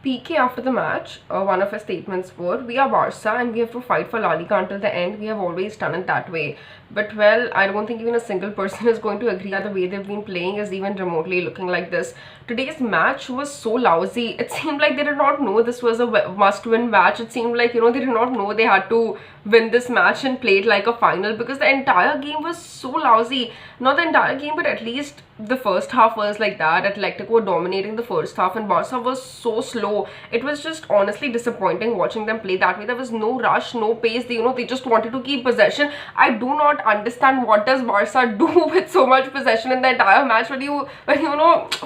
PK after the match, one of his statements were, "We are Barca and we have to fight for La Liga until the end. We have always done it that way." But well, I don't think even a single person is going to agree that the way they've been playing is even remotely looking like this. Today's match was so lousy. It seemed like they did not know this was a must-win match. It seemed like, they did not know they had to win this match and play it like a final, because the entire game was so lousy. Not the entire game, but at least the first half was like that. Atletico were dominating the first half and Barca was so slow. It was just honestly disappointing watching them play that way. There was no rush, no pace. They just wanted to keep possession. I do not understand what does Barca do with so much possession in the entire match when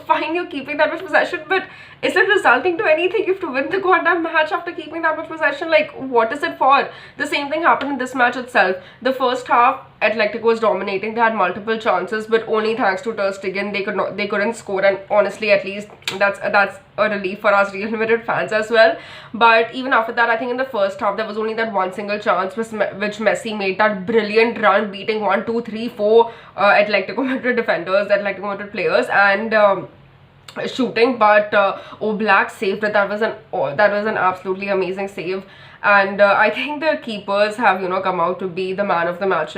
fine, you're keeping that much possession, but is it resulting to anything? You have to win the goddamn match after keeping that much possession. Like, what is it for? The same thing happened in this match itself. The first half, Atletico was dominating. They had multiple chances, but only thanks to Ter Stegen they couldn't score. And honestly, at least that's a relief for us Real Madrid fans as well. But even after that, I think in the first half there was only that one single chance which Messi made that brilliant run, beating 1, 2, 3, 4 Atletico Madrid defenders, Atletico Madrid players, and shooting, but Oblak saved it. That was an absolutely amazing save. And I think the keepers have come out to be the man of the match.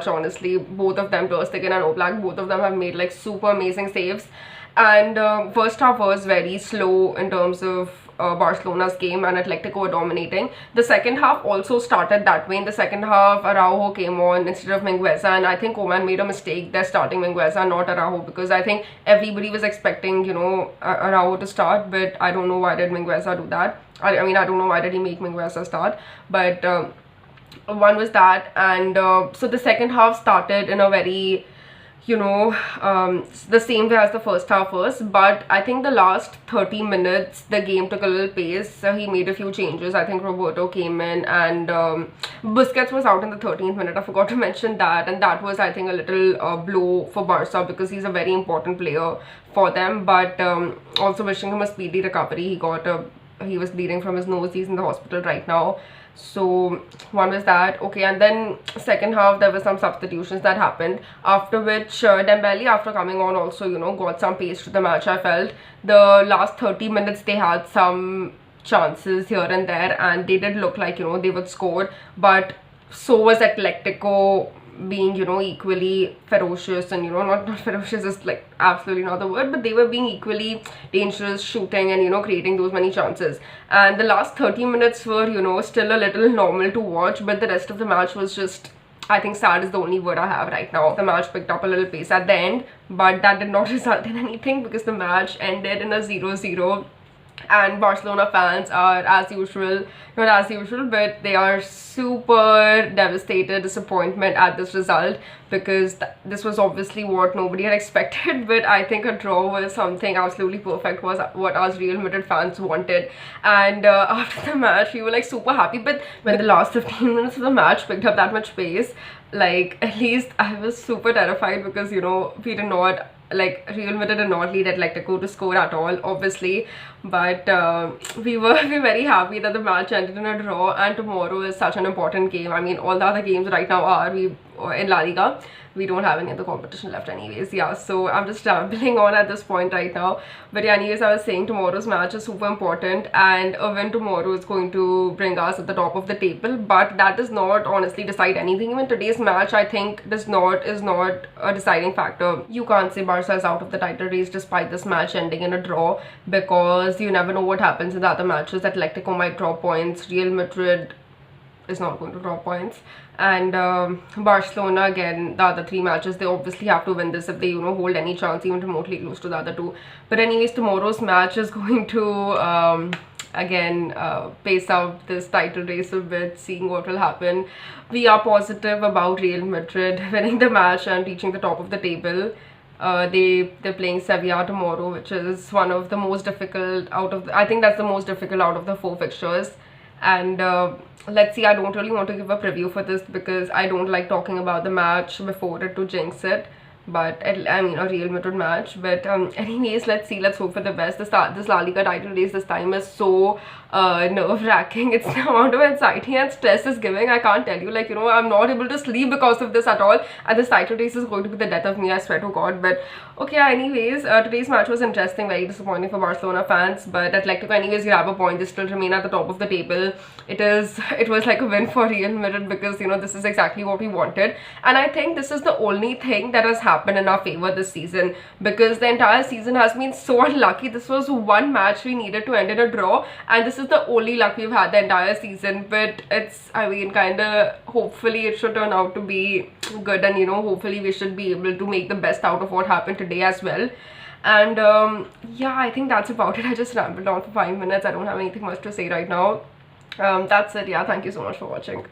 Honestly, both of them, Ter Stegen and Oblak, both of them have made like super amazing saves. And first half was very slow in terms of Barcelona's game, and Atletico were dominating. The second half also started that way. In the second half, Araujo came on instead of Mingueza, and I think Koeman made a mistake there starting Mingueza, not Araujo, because I think everybody was expecting Araujo to start, but I don't know why did Mingueza do that. I mean, I don't know why did he make Mingueza start, but one was that. And so the second half started in a very the same way as the first half was, but I think the last 30 minutes the game took a little pace. He made a few changes. I think Roberto came in, and Busquets was out in the 13th minute. I forgot to mention that, and that was, I think, a little blow for Barca, because he's a very important player for them. But also wishing him a speedy recovery. He was bleeding from his nose. He's in the hospital right now. So one was that, okay. And then second half there were some substitutions that happened, after which Dembele, after coming on, also got some pace to the match. I felt the last 30 minutes they had some chances here and there, and they did look like they would score, but so was Atletico being equally ferocious, and not ferocious is like absolutely not the word, but they were being equally dangerous, shooting and creating those many chances. And the last 30 minutes were still a little normal to watch, but the rest of the match was just, I think, sad is the only word I have right now. The match picked up a little pace at the end, but that did not result in anything, because the match ended in a 0-0. And Barcelona fans are, as usual, not as usual, but they are super devastated, disappointment at this result, because this was obviously what nobody had expected. But I think a draw was something absolutely perfect, was what us Real Madrid fans wanted. And after the match we were like super happy, but when the last 15 minutes of the match picked up that much pace, like, at least I was super terrified, because we did not, like, Real Madrid did not lead Atletico to score at all, obviously. But we were very happy that the match ended in a draw, and tomorrow is such an important game. I mean, all the other games right now are in La Liga. We don't have any other competition left anyways. Yeah, so I'm just rambling on at this point right now. But yeah, anyways, I was saying tomorrow's match is super important, and a win tomorrow is going to bring us at the top of the table, but that does not honestly decide anything. Even today's match, I think, is not a deciding factor. You can't say Barca is out of the title race despite this match ending in a draw, because you never know what happens in the other matches. Atletico might drop points, Real Madrid is not going to drop points, and Barcelona, again, the other 3 matches, they obviously have to win this if they hold any chance even remotely close to the other 2. But anyways, tomorrow's match is going to again pace out this title race a bit, seeing what will happen. We are positive about Real Madrid winning the match and reaching the top of the table. They're playing Sevilla tomorrow, which is one of the most difficult I think that's the most difficult out of the 4 fixtures. And let's see, I don't really want to give a preview for this, because I don't like talking about the match before it to jinx it. but I mean a Real Madrid match. But anyways, let's see. Let's hope for the best. This La Liga title race this time is so nerve-wracking. It's the amount of anxiety and stress is giving. I can't tell you. Like, you know, I'm not able to sleep because of this at all. And this title race is going to be the death of me, I swear to God. But okay, anyways, today's match was interesting. Very disappointing for Barcelona fans. But Atletico, anyways, grab a point. They still remain at the top of the table. It was like a win for Real Madrid, because, you know, this is exactly what we wanted. And I think this is the only thing that has happened in our favor this season, because the entire season has been so unlucky. This was one match we needed to end in a draw, and this is the only luck we've had the entire season. But it's, I mean, kind of, hopefully it should turn out to be good, and, you know, hopefully we should be able to make the best out of what happened today as well. And yeah, I think that's about it. I just rambled on for 5 minutes. I don't have anything much to say right now. That's it. Yeah, thank you so much for watching.